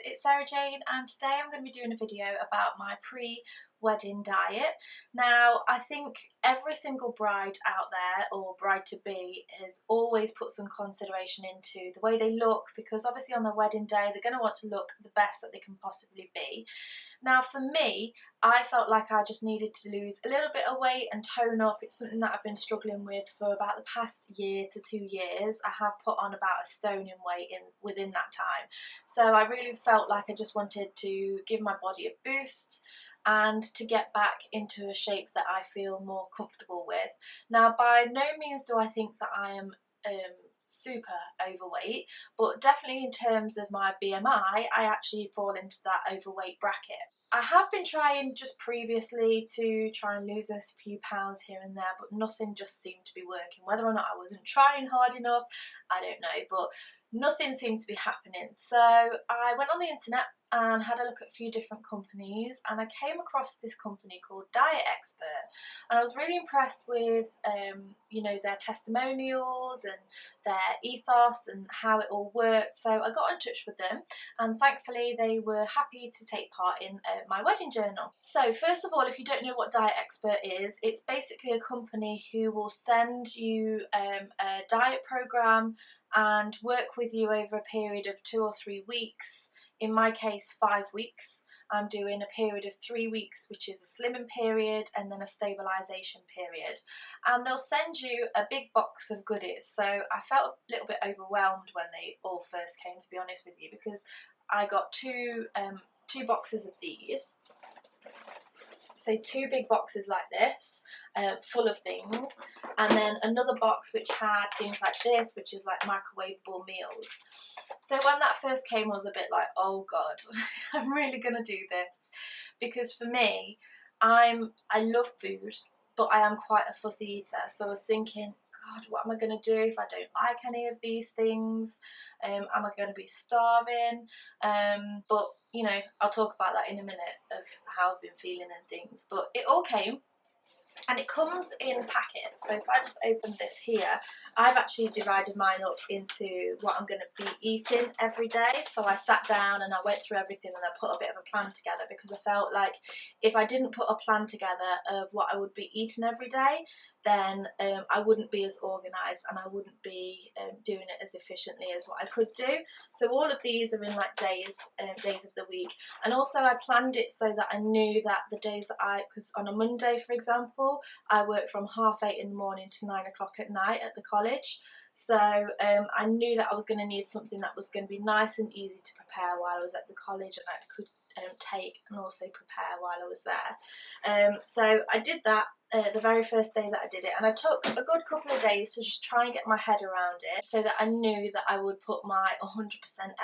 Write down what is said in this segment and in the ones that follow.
it's Sarah Jane, and today I'm going to be doing a video about my pre-wedding diet. Now, I think every single bride out there, or bride-to-be, has always put some consideration into the way they look, because obviously on their wedding day they're going to want to look the best that they can possibly be. Now, for me, I felt like I just needed to lose a little bit of weight and tone up. It's something that I've been struggling with for about the past year to 2 years. I have put on about a stone in weight within that time. So I really felt like I just wanted to give my body a boost and to get back into a shape that I feel more comfortable with. Now, by no means do I think that I am super overweight, but definitely in terms of my BMI, I actually fall into that overweight bracket. I have been trying just previously to try and lose a few pounds here and there, but nothing just seemed to be working. Whether or not I wasn't trying hard enough, I don't know, but nothing seemed to be happening. So I went on the internet and had a look at a few different companies, and I came across this company called Diet Expert, and I was really impressed with their testimonials and their ethos and how it all worked. So I got in touch with them, and thankfully they were happy to take part in my wedding journal. So first of all, if you don't know what Diet Expert is, it's basically a company who will send you a diet program and work with you over a period of 2 or 3 weeks. In my case, 5 weeks. I'm doing a period of 3 weeks, which is a slimming period, and then a stabilisation period. And they'll send you a big box of goodies. So I felt a little bit overwhelmed when they all first came, to be honest with you, because I got two boxes of these. So 2 big boxes like this, full of things, and then another box which had things like this, which is like microwavable meals. So when that first came, I was a bit like, oh God, I'm really gonna do this, because for me, I love food, but I am quite a fussy eater. So I was thinking, God, what am I going to do if I don't like any of these things? Am I going to be starving? But, you know, I'll talk about that in a minute of how I've been feeling and things. But it all came. And it comes in packets. So if I just open this here, I've actually divided mine up into what I'm going to be eating every day. So I sat down and I went through everything and I put a bit of a plan together, because I felt like if I didn't put a plan together of what I would be eating every day, then I wouldn't be as organised and I wouldn't be doing it as efficiently as what I could do. So all of these are in like days of the week. And also I planned it so that I knew that the days that because on a Monday, for example, I work from 8:30 in the morning to 9 o'clock at night at the college. So I knew that I was going to need something that was going to be nice and easy to prepare while I was at the college, and I could take and also prepare while I was there. So I did that the very first day that I did it, and I took a good couple of days to just try and get my head around it, so that I knew that I would put my 100%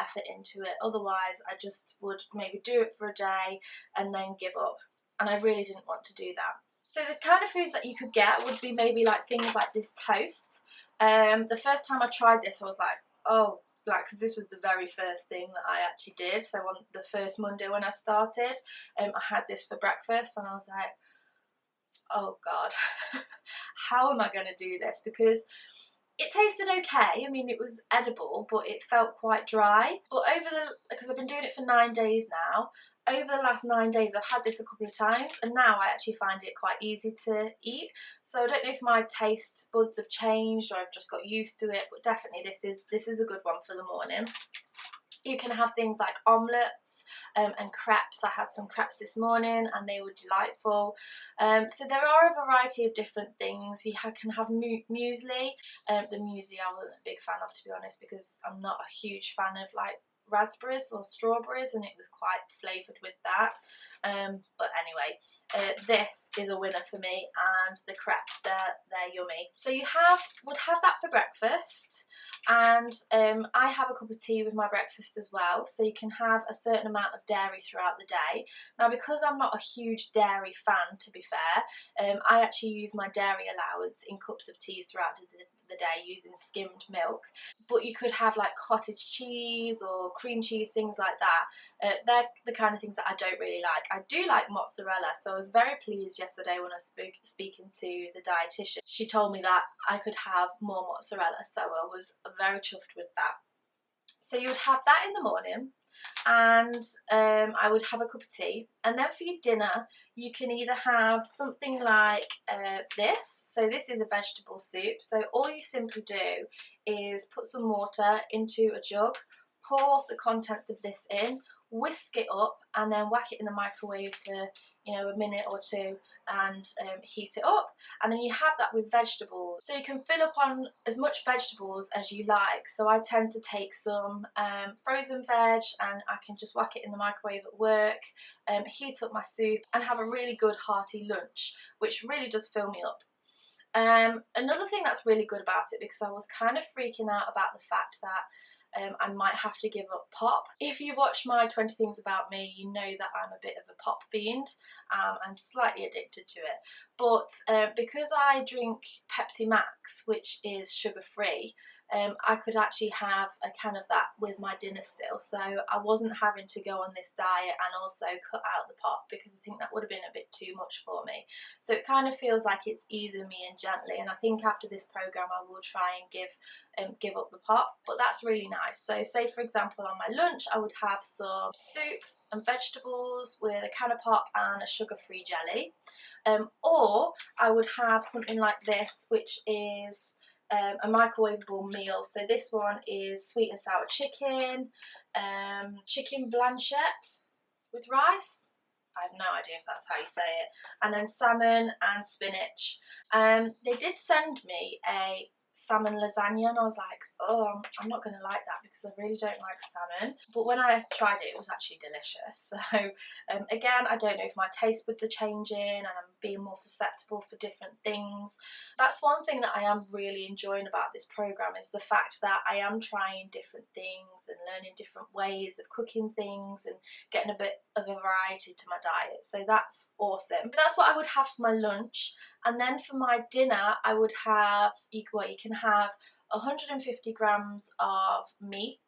effort into it. Otherwise I just would maybe do it for a day and then give up, and I really didn't want to do that. So the kind of foods that you could get would be maybe like things like this toast. The first time I tried this, I was like, oh, because this was the very first thing that I actually did. So on the first Monday when I started, I had this for breakfast, and I was like, oh God, how am I going to do this? Because it tasted okay. I mean, it was edible, but it felt quite dry. But because I've been doing it for 9 days now, over the last 9 days I've had this a couple of times, and now I actually find it quite easy to eat. So I don't know if my taste buds have changed or I've just got used to it, but definitely this is a good one for the morning. You can have things like omelettes and crepes. I had some crepes this morning and they were delightful. So there are a variety of different things. You can have muesli. The muesli I wasn't a big fan of, to be honest, because I'm not a huge fan of like raspberries or strawberries, and it was quite flavoured with that. But anyway, this is a winner for me, and the crepes, they're yummy. So you would have that for breakfast. And I have a cup of tea with my breakfast as well, so you can have a certain amount of dairy throughout the day. Now, because I'm not a huge dairy fan, to be fair, I actually use my dairy allowance in cups of tea throughout the day using skimmed milk. But you could have like cottage cheese or cream cheese, things like that. They're the kind of things that I don't really like. I do like mozzarella, so I was very pleased yesterday when I was speaking to the dietitian. She told me that I could have more mozzarella, so I was very chuffed with that. So you would have that in the morning, and I would have a cup of tea. And then for your dinner, you can either have something like this. So this is a vegetable soup. So all you simply do is put some water into a jug, pour the contents of this in, whisk it up, and then whack it in the microwave for a minute or two, and heat it up. And then you have that with vegetables. So you can fill up on as much vegetables as you like. So I tend to take some frozen veg, and I can just whack it in the microwave at work, heat up my soup, and have a really good hearty lunch, which really does fill me up. Another thing that's really good about it, because I was kind of freaking out about the fact that I might have to give up pop. If you watch my 20 Things About Me, you know that I'm a bit of a pop fiend. I'm slightly addicted to it. But because I drink Pepsi Max, which is sugar-free, I could actually have a can of that with my dinner still. So I wasn't having to go on this diet and also cut out the pop, because I think that would have been a bit too much for me. So it kind of feels like it's easing me in gently, and I think after this program I will try and give up the pop. But that's really nice. So say for example on my lunch I would have some soup and vegetables with a can of pop and a sugar-free jelly, or I would have something like this, which is a microwavable meal. So this one is sweet and sour chicken, chicken blanchette with rice. I have no idea if that's how you say it. And then salmon and spinach. They did send me a salmon lasagna, and I was like, oh, I'm not going to like that because I really don't like salmon. But when I tried it, it was actually delicious. So again, I don't know if my taste buds are changing and I'm being more susceptible for different things. That's one thing that I am really enjoying about this program, is the fact that I am trying different things and learning different ways of cooking things and getting a bit of a variety to my diet. So that's awesome. But that's what I would have for my lunch. And then for my dinner, I would have, you can have 150 grams of meat,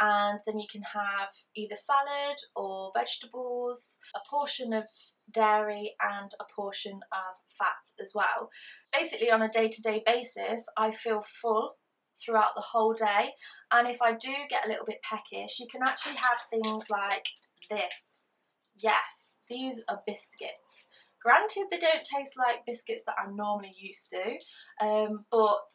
and then you can have either salad or vegetables, a portion of dairy and a portion of fat as well. Basically on a day-to-day basis, I feel full throughout the whole day, and if I do get a little bit peckish, you can actually have things like this. Yes, these are biscuits. Granted, they don't taste like biscuits that I'm normally used to, but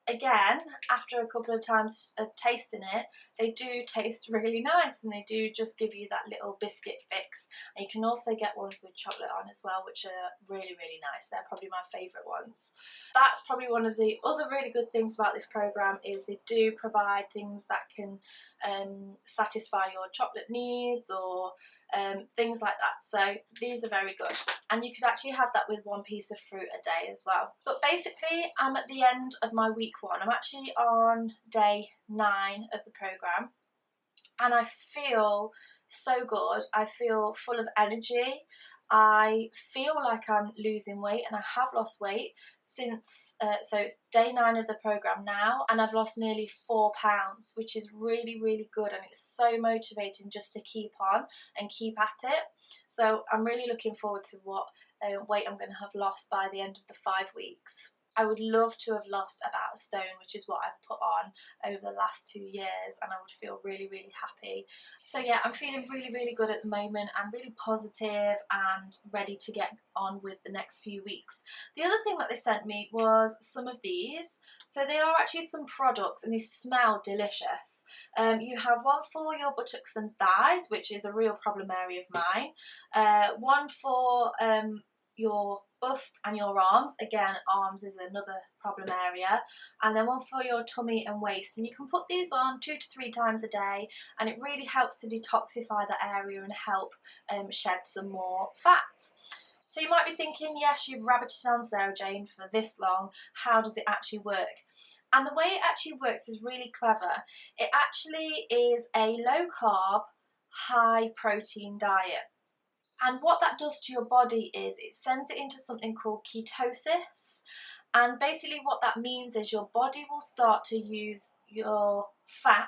again, after a couple of times of tasting it, they do taste really nice, and they do just give you that little biscuit fix. And you can also get ones with chocolate on as well, which are really, really nice. They're probably my favourite ones. That's probably one of the other really good things about this program, is they do provide things that can satisfy your chocolate needs, or things like that. So these are very good, and you could actually have that with one piece of fruit a day as well. But basically, I'm at the end of my week 1. I'm actually on day 9 of the program, and I feel so good. I feel full of energy. I feel like I'm losing weight, and I have lost weight since, so it's day 9 of the program now, and I've lost nearly 4 pounds, which is really, really good, and it's so motivating just to keep on and keep at it. So I'm really looking forward to what weight I'm going to have lost by the end of the 5 weeks. I would love to have lost about a stone, which is what I've put on over the last 2 years, and I would feel really, really happy. So yeah, I'm feeling really, really good at the moment. I'm really positive and ready to get on with the next few weeks. The other thing that they sent me was some of these. So they are actually some products, and they smell delicious. You have one for your buttocks and thighs, which is a real problem area of mine. One for your bust and your arms. Again, arms is another problem area. And then one for your tummy and waist. And you can put these on 2 to 3 times a day, and it really helps to detoxify the area and help shed some more fat. So you might be thinking, yes, you've rabbited on, Sarah Jane, for this long. How does it actually work? And the way it actually works is really clever. It actually is a low-carb, high-protein diet. And what that does to your body is it sends it into something called ketosis. And basically what that means is your body will start to use your fat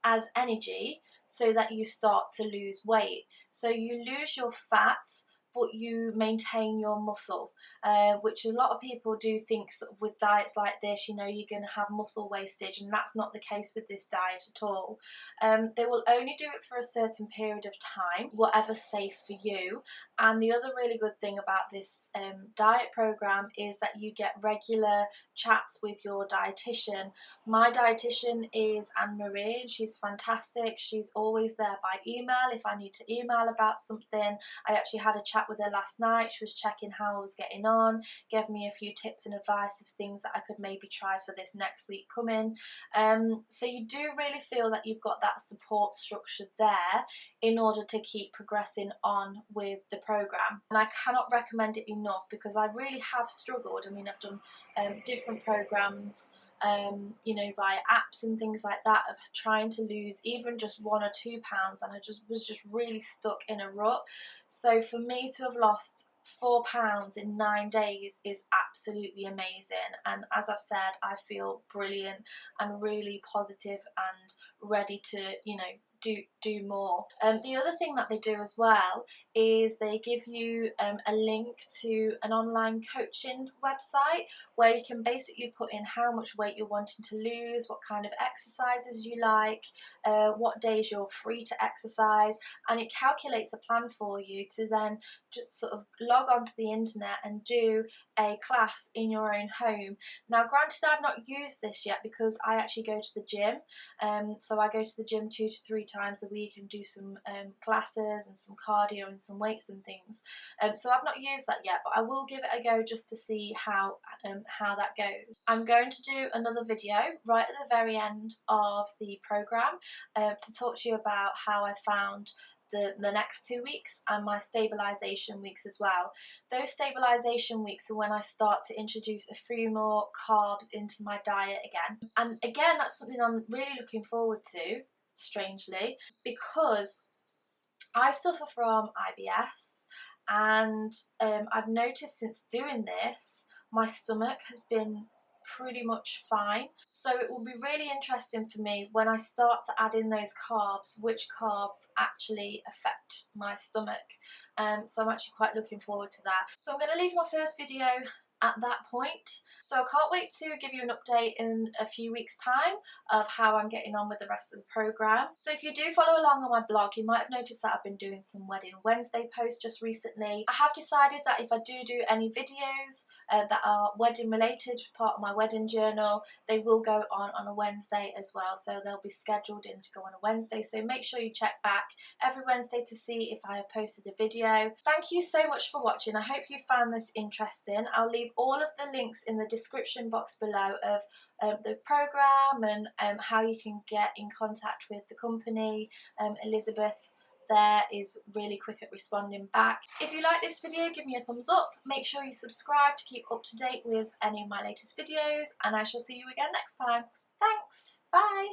as energy, so that you start to lose weight. So you lose your fat but you maintain your muscle, which a lot of people do think sort of with diets like this, you know, you're going to have muscle wastage, and that's not the case with this diet at all. They will only do it for a certain period of time, whatever's safe for you. And the other really good thing about this diet program is that you get regular chats with your dietitian. My dietitian is Anne Marie, and she's fantastic. She's always there by email if I need to email about something. I actually had a chat with her last night. She was checking how I was getting on, gave me a few tips and advice of things that I could maybe try for this next week coming. So you do really feel that you've got that support structure there in order to keep progressing on with the program. And I cannot recommend it enough because I really have struggled. I mean, I've done different programs, you know, via apps and things like that, of trying to lose even just 1 or 2 pounds, and I was just really stuck in a rut. So for me to have lost £4 in 9 days is absolutely amazing, and as I've said, I feel brilliant and really positive and ready to, you know, do more. The other thing that they do as well is they give you a link to an online coaching website where you can basically put in how much weight you're wanting to lose, what kind of exercises you like, what days you're free to exercise, and it calculates a plan for you to then just sort of log onto the internet and do a class in your own home. Now, granted, I've not used this yet because I actually go to the gym, so I go to the gym 2 to 3 times a week and do some classes and some cardio and some weights and things. So I've not used that yet, but I will give it a go just to see how that goes. I'm going to do another video right at the very end of the program to talk to you about how I found the next 2 weeks and my stabilisation weeks as well. Those stabilisation weeks are when I start to introduce a few more carbs into my diet again. And again, that's something I'm really looking forward to, strangely, because I suffer from IBS, and I've noticed since doing this, my stomach has been pretty much fine. So it will be really interesting for me when I start to add in those carbs, which carbs actually affect my stomach. So I'm actually quite looking forward to that. So I'm going to leave my first video at that point. So I can't wait to give you an update in a few weeks' time of how I'm getting on with the rest of the programme. So if you do follow along on my blog, you might have noticed that I've been doing some Wedding Wednesday posts just recently. I have decided that if I do any videos that are wedding related, part of my wedding journal, they will go on a Wednesday as well. So they'll be scheduled in to go on a Wednesday. So make sure you check back every Wednesday to see if I have posted a video. Thank you so much for watching. I hope you found this interesting. I'll leave all of the links in the description box below of the program and how you can get in contact with the company. Elizabeth there is really quick at responding back. If you like this video, give me a thumbs up. Make sure you subscribe to keep up to date with any of my latest videos, and I shall see you again next time. Thanks. Bye.